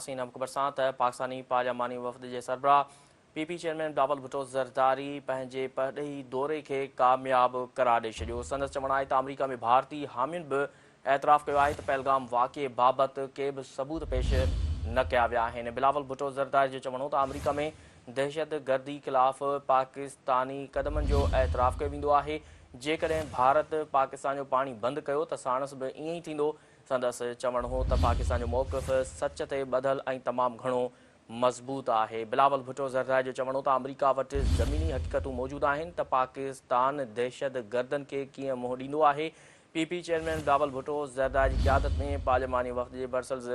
ख़बर सां त पाकिस्तानी पार्लियामानी वफ़द जे सरबराह पीपी चेयरमैन बिलावल भुट्टो ज़रदारी पंहिंजे परॾेही दौरे खे कामयाब करार ॾेई छॾियो। संदसि चवणु आहे त अमरीका में भारतीय हामियुनि बि एतराफ़ कयो आहे त पहलगाम वाक़िए बाबति के बि सबूत पेश न कया विया आहिनि। बिलावल भुट्टो ज़रदारी जो चवणु हो त अमरीका में दहशत गर्दी ख़िलाफ़ पाकिस्तानी क़दमनि जो एतराफ़ कयो वेंदो आहे। जेकॾहिं भारत पाकिस्तान जो पाणी बंदि कयो त साणुसि बि ईअं ई थींदो। संदसि चवणु हो त पाकिस्तान जो मौक़िफ़ सच ते ॿधल ऐं तमामु घणो मज़बूत आहे। बिलावल भुट्टो ज़रदारी जो चवणु हो त अमरीका वटि ज़मीनी हक़ीक़तूं मौजूदु आहिनि त पाकिस्तान दहशत गर्दनि खे कीअं मुंहुं ॾींदो आहे। पीपी चेयरमैन बिलावल भुट्टो ज़रदारी जी क़यादत में पार्लियामानी वफ़द जे ब्रसल्स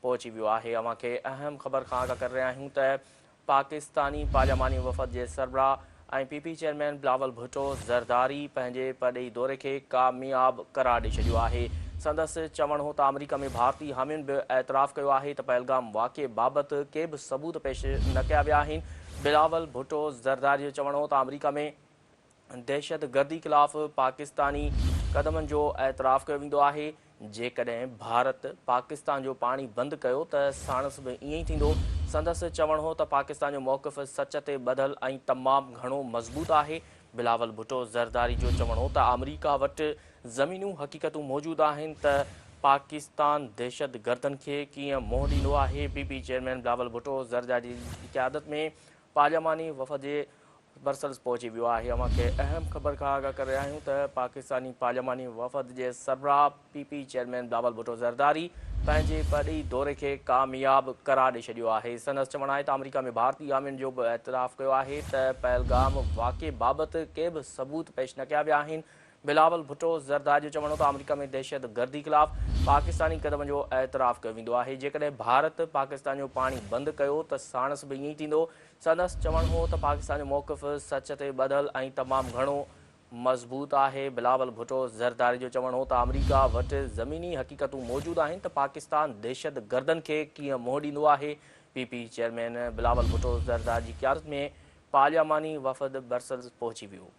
पहुची वियो आहे। अव्हां खे अहम ख़बर खां आगाह करे रहिया आहियूं त पाकिस्तानी पार्लियामानी वफ़द जे सरबराह ऐं पीपी चेयरमैन बिलावल भुट्टो ज़रदारी पंहिंजे परॾेही दौरे खे कामयाब करार ॾेई छॾियो आहे। संदसि चवणु हो त अमरीका में भारतीय हामियुनि बि एतराफ़ कयो आहे त पहलगाम वाक़िए बाबति के बि सबूत पेश न कया विया आहिनि। बिलावल भुट्टो ज़रदारी जो चवणु हो त अमरीका में दहशत गर्दी ख़िलाफ़ पाकिस्तानी क़दमनि जो एतराफ़ कयो वेंदो आहे। जेकॾहिं भारत पाकिस्तान जो पाणी बंदि कयो त साणुसि बि ईअं ई थींदो। संदसि चवणु हो त पाकिस्तान जो मौक़िफ़ सच ते ॿधल ऐं तमामु घणो मज़बूत आहे। बिलावल भुट्टो ज़रदारी जो चवणु हो त अमरीका वटि ज़मीनियूं हक़ीक़तूं मौजूदु आहिनि त पाकिस्तान दहशत गर्दनि खे कीअं मुंहुं ॾींदो आहे। पीपी चेयरमैन बिलावल भुट्टो ज़रदारी जी क़यादत में पार्लियामानी वफ़द जे ब्रसल्स पहुची वियो आहे। अव्हां खे अहम ख़बर खां आगाह करे रहिया आहियूं त पाकिस्तानी पार्लियामानी वफ़द जे सरबराह पीपी चेयरमैन बिलावल भुट्टो ज़रदारी पंहिंजे परॾेही दौरे खे कामयाब करार ॾेई छॾियो आहे। संदसि चवणु आहे त अमरीका में भारतीय हामियुनि जो बि एतराफ़ कयो आहे त पहलगाम वाक़िए बाबति के बि सबूत पेश न कया विया आहिनि। बिलावल भुट्टो ज़रदारी जो चवणु हो त अमरीका में दहशत गर्दी ख़िलाफ़ पाकिस्तानी क़दमनि जो एतराफ़ कयो वेंदो आहे। जेकॾहिं भारत पाकिस्तान जो पाणी बंदि कयो त साणुसि बि ईअं ई थींदो। संदसि चवणु हो त पाकिस्तान जो मौक़िफ़ सच ते ॿधल ऐं तमामु घणो मज़बूत आहे। बिलावल भुट्टो ज़रदारी जो चवणु हो त अमरीका वटि ज़मीनी हक़ीक़तूं मौजूदु आहिनि त पाकिस्तान दहशत गर्दनि खे कीअं मुंहुं ॾींदो आहे। पीपी चेयरमैन बिलावल भुट्टो ज़रदारी जी क़यादत में पार्लियामानी वफ़द ब्रसल्स पहुची वियो।